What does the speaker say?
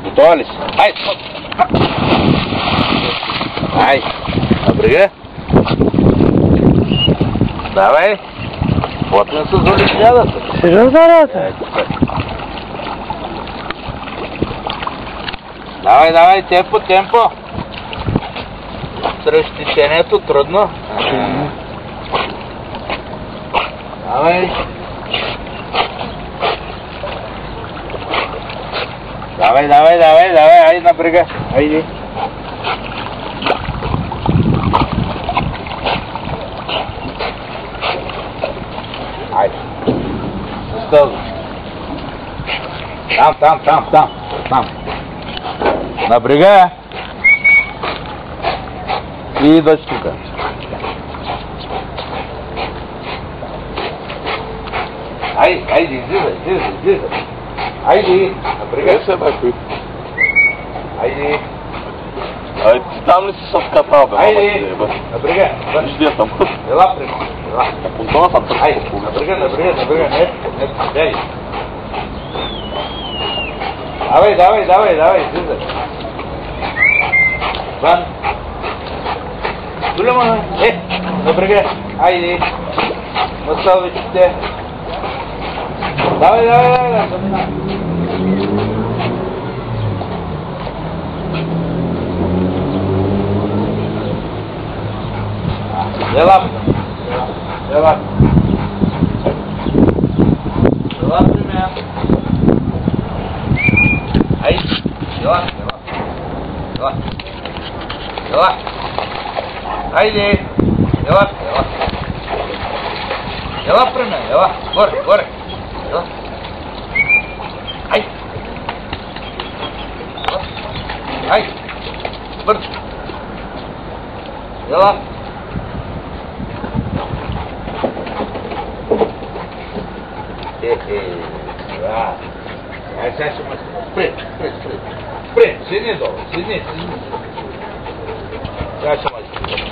Готова ли си? Ай! Ай! На брега! Давай! Плътна с олимпиадата! Сериозна работа? Давай, давай, темпо, темпо! Тръщичението трудно. Давай! Давай, давай, давай, давай, айде на брега, айде. Айде. Защо? Там. На брега. И идваш тука. Айде, излизай. Айде, на брега. Се бе, Айде. Айде, ти там ли си с ката, бе? Айде, на брега. Виж, я съм. Ела при мен, ела. Понтона съм търпил. Айде, на брега, не, дай. Давай, излизай. Ван. Туляма, на брега, айде. Мъсълвичите. Давай, Ела при мен. Айде, ела. Айде, ела. Ела при мен, ела. Горе. Ела. Айде. Бързо. Ела. Да. Ай, сега ще ме спри. Седни долу, седни. Сега ще ме спри.